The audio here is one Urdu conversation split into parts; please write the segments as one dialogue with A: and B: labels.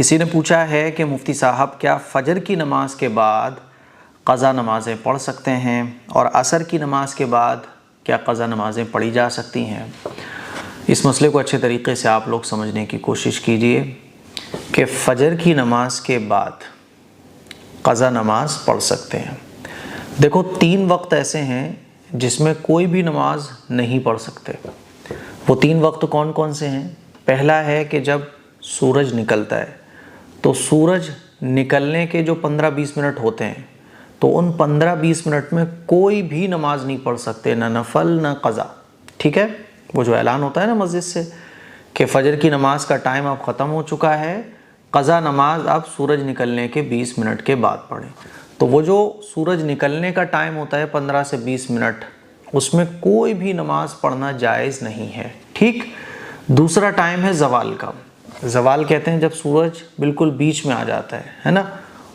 A: کسی نے پوچھا ہے کہ مفتی صاحب کیا فجر کی نماز کے بعد قضا نمازیں پڑھ سکتے ہیں اور عصر کی نماز کے بعد کیا قضا نمازیں پڑھی جا سکتی ہیں؟ اس مسئلے کو اچھے طریقے سے آپ لوگ سمجھنے کی کوشش کیجئے کہ فجر کی نماز کے بعد قضا نماز پڑھ سکتے ہیں۔ دیکھو 3 وقت ایسے ہیں جس میں کوئی بھی نماز نہیں پڑھ سکتے۔ وہ 3 وقت کون کون سے ہیں؟ پہلا ہے کہ جب سورج نکلتا ہے تو سورج نکلنے کے جو 15-20 منٹ ہوتے ہیں تو ان 15-20 منٹ میں کوئی بھی نماز نہیں پڑھ سکتے، نہ نفل نہ قضا، ٹھیک ہے؟ وہ جو اعلان ہوتا ہے نا مسجد سے کہ فجر کی نماز کا ٹائم اب ختم ہو چکا ہے، قضا نماز اب سورج نکلنے کے 20 منٹ کے بعد پڑھیں، تو وہ جو سورج نکلنے کا ٹائم ہوتا ہے 15 سے 20 منٹ، اس میں کوئی بھی نماز پڑھنا جائز نہیں ہے، ٹھیک؟ دوسرا ٹائم ہے زوال کا۔ زوال کہتے ہیں جب سورج بالکل بیچ میں آ جاتا ہے نا،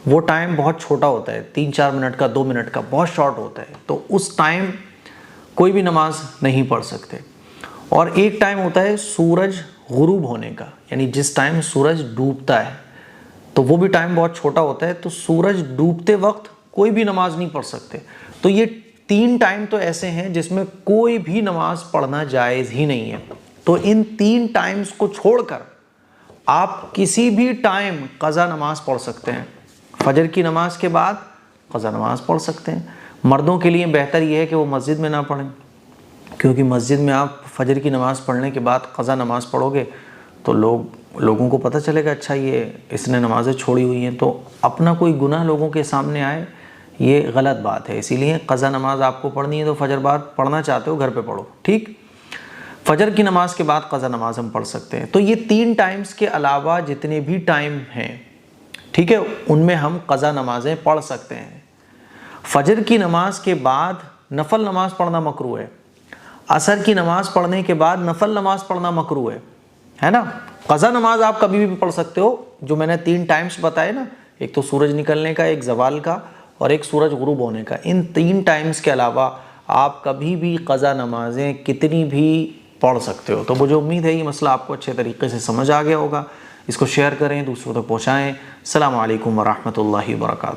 A: وہ ٹائم بہت چھوٹا ہوتا ہے، 3-4 منٹ کا، 2 منٹ کا، بہت شارٹ ہوتا ہے، تو اس ٹائم کوئی بھی نماز نہیں پڑھ سکتے۔ اور ایک ٹائم ہوتا ہے سورج غروب ہونے کا، یعنی جس ٹائم سورج ڈوبتا ہے، تو وہ بھی ٹائم بہت چھوٹا ہوتا ہے، تو سورج ڈوبتے وقت کوئی بھی نماز نہیں پڑھ سکتے۔ تو یہ 3 ٹائم تو ایسے ہیں جس میں کوئی بھی نماز پڑھنا جائز ہی نہیں ہے۔ تو ان 3 ٹائمز کو چھوڑ کر آپ کسی بھی ٹائم قضا نماز پڑھ سکتے ہیں۔ فجر کی نماز کے بعد قضا نماز پڑھ سکتے ہیں۔ مردوں کے لیے بہتر یہ ہے کہ وہ مسجد میں نہ پڑھیں، کیونکہ مسجد میں آپ فجر کی نماز پڑھنے کے بعد قضا نماز پڑھو گے تو لوگوں کو پتہ چلے گا اچھا یہ اس نے نمازیں چھوڑی ہوئی ہیں، تو اپنا کوئی گناہ لوگوں کے سامنے آئے، یہ غلط بات ہے۔ اسی لیے قضا نماز آپ کو پڑھنی ہے تو فجر بعد پڑھنا چاہتے ہو گھر پہ پڑھو، ٹھیک؟ فجر کی نماز کے بعد قضا نماز ہم پڑھ سکتے ہیں۔ تو یہ 3 ٹائمز کے علاوہ جتنے بھی ٹائم ہیں، ٹھیک ہے، ان میں ہم قضا نمازیں پڑھ سکتے ہیں۔ فجر کی نماز کے بعد نفل نماز پڑھنا مکروہ ہے، عصر کی نماز پڑھنے کے بعد نفل نماز پڑھنا مکروہ ہے نا؟ قضا نماز آپ کبھی بھی پڑھ سکتے ہو، جو میں نے 3 ٹائمز بتائے نا، ایک تو سورج نکلنے کا، ایک زوال کا، اور ایک سورج غروب ہونے کا۔ ان 3 ٹائمز کے علاوہ آپ کبھی بھی قضا نمازیں کتنی بھی پڑھ سکتے ہو۔ تو مجھے امید ہے یہ مسئلہ آپ کو اچھے طریقے سے سمجھ آ گیا ہوگا۔ اس کو شیئر کریں، دوسروں تک پہنچائیں۔ السلام علیکم ورحمۃ اللہ وبرکاتہ۔